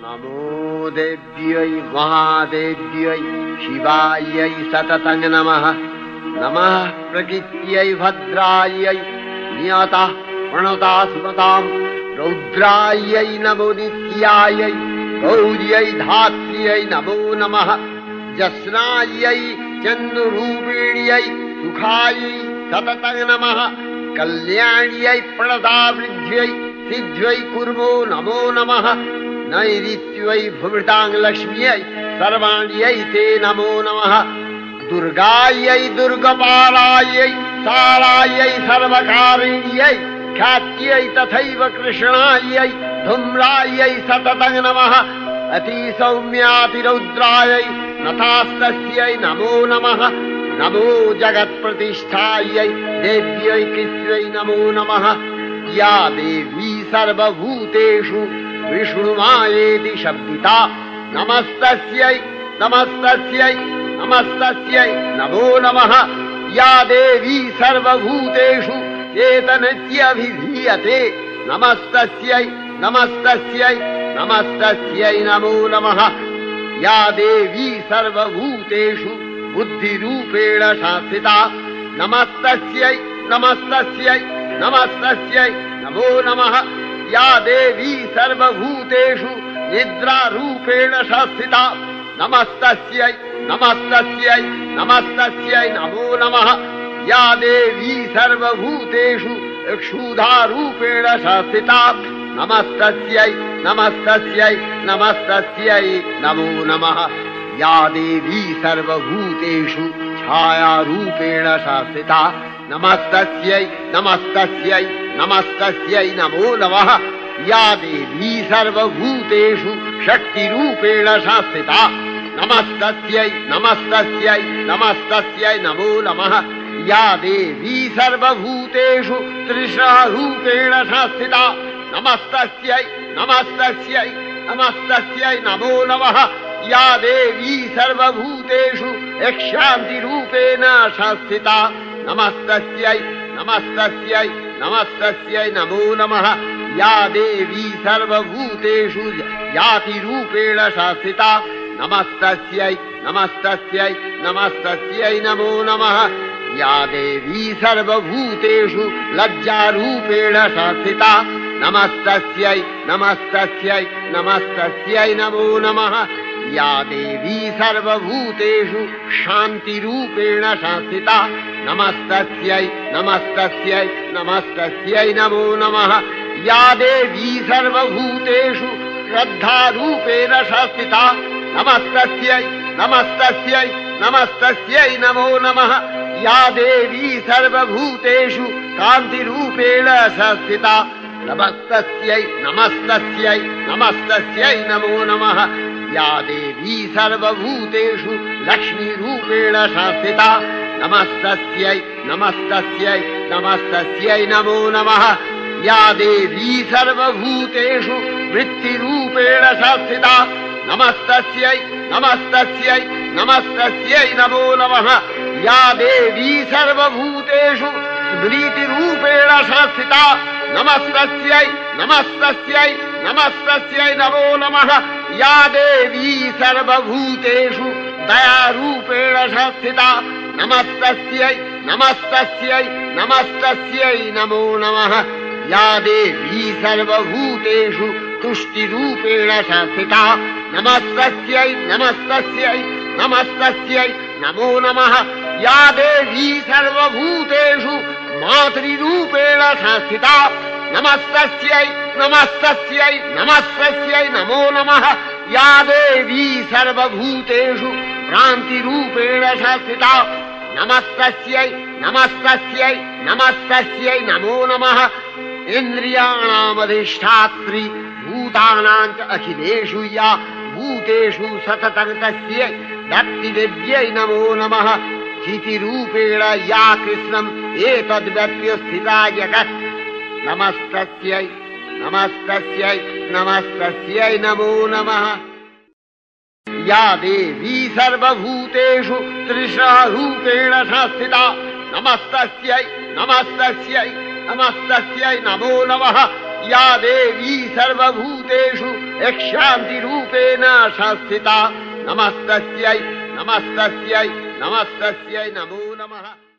नमो देव्यै महादेव्यै शिवायै सततं नमः। नमः प्रकृत्यै भद्रायै नियतः प्रणता स्मतां रौद्रायै नमो नित्यायै गौर्यै धात्र्यै नमो नमः। जस्नायै चन्द्ररूपिण्यै सुखायै सततं नमः। कल्याण्यै प्रणतावृद्ध्यै सिद्ध्यै कुर्मो नमो नमः। नैऋत्यै भुवृतां लक्ष्म्यै सर्वाण्यै ते नमो नमः। दुर्गायै दुर्गपालायै सारायै सर्वकारिण्यै ख्यात्यै तथैव कृष्णायै धूम्रायै सततं नमः। अतिसौम्यातिरौद्रायै नतास्तस्यै नमो नमः। नमो जगत्प्रतिष्ठायै देव्यै कृत्यै नमो नमः। या देवी सर्वभूतेषु विष्णुमायेति शब्दिता नमस्तस्यै नमस्तस्यै नमस्तस्यै नमो नमः। या देवी सर्वभूतेषु चेतनत्यभिधीयते नमस्तस्यै नमस्तस्यै नमस्तस्यै नमो नमः। या देवी सर्वभूतेषु बुद्धिरूपेण संस्थिता नमस्तस्यै नमस्तस्यै नमस्तस्यै नमो नमः। या देवी सर्वभूतेषु निद्रारूपेण संस्थिता नमस्तस्यै नमस्तस्यै नमस्तस्यै नमो नमः। या देवी सर्वभूतेषु क्षुधारूपेण संस्थिता नमस्तस्यै नमस्तस्यै नमस्तस्यै नमो नमः। या देवी सर्वभूतेषु छायारूपेण संस्थिता नमस्तस्यै नमस्तस्यै नमस्तस्यै नमो नमः। या देवी सर्वभूतेषु शक्तिरूपेण संस्थिता नमस्तस्यै नमस्तस्यै नमस्तस्यै नमो नमः। या देवी सर्वभूतेषु तृष्णारूपेण संस्थिता नमस्तस्यै नमस्तस्यै नमस्तस्यै नमो नमः। या देवी सर्वभूतेषु शान्तिरूपेण संस्थिता नमस्तस्यै नमस्तस्यै नमस्तस्यै नमो नमः। या देवी सर्वभूतेषु जातिरूपेण संस्थिता नमस्तस्यै नमस्तस्यै नमस्तस्यै नमो नमः। या देवी सर्वभूतेषु लज्जारूपेण संस्थिता नमस्तस्यै नमस्तस्यै नमस्तस्यै नमो नमः। या देवी सर्वभूतेषु शान्तिरूपेण संस्थिता नमस्तस्यै नमस्तस्यै नमस्तस्यै नमो नमः। या देवी सर्वभूतेषु श्रद्धारूपेण संस्थिता नमस्तस्यै नमस्तस्यै नमस्तस्यै नमो नमः। या देवी सर्वभूतेषु कान्तिरूपेण संस्थिता नमस्तस्यै नमस्तस्यै नमस्तस्यै नमो नमः। या देवी सर्वभूतेषु लक्ष्मीरूपेण संस्थिता नमस्तस्यै नमस्तस्यै नमस्तस्यै नमो नमः। या देवी सर्वभूतेषु वृत्तिरूपेण संस्थिता नमस्तस्यै नमस्तस्यै नमस्तस्यै नमो नमः। या देवी सर्वभूतेषु स्मृतिरूपेण संस्थिता नमस्तस्यै नमस्तस्यै नमस्तस्यै नमो नमः। या देवी सर्वभूतेषु दयारूपेण संस्थिता नमस्तस्यै नमस्तस्यै नमस्तस्यै नमो नमः। या देवी सर्वभूतेषु तुष्टिरूपेण संस्थिता नमस्तस्यै नमस्तस्यै नमस्तस्यै नमो नमः। या देवी सर्वभूतेषु मातृरूपेण संस्थिता नमस्तस्यै नमस्तस्यै नमस्तस्यै नमो नमः। या देवी सर्वभूतेषु भ्रान्तिरूपेण संस्थिता नमस्तस्यै नमस्तस्यै नमस्तस्यै नमो नमः। इन्द्रियाणामधिष्ठात्री भूतानां च अखिलेषु या भूतेषु सततं तस्यै दत्तिदेव्यै नमो नमः। चितिरूपेण या कृष्णम् एतद्व्यप्य स्थिता जगत् नमस्तस्यै नमस्तस्यै नमस्तस्यै नमो नमः। या देवी सर्वभूतेषु तृष्णारूपेण संस्थिता नमस्तस्यै नमस्तस्यै नमस्तस्यै नमो नमः। या देवी सर्वभूतेषु यक्षान्तिरूपेण संस्थिता नमस्तस्यै नमस्तस्यै नमस्तस्यै नमो नमः।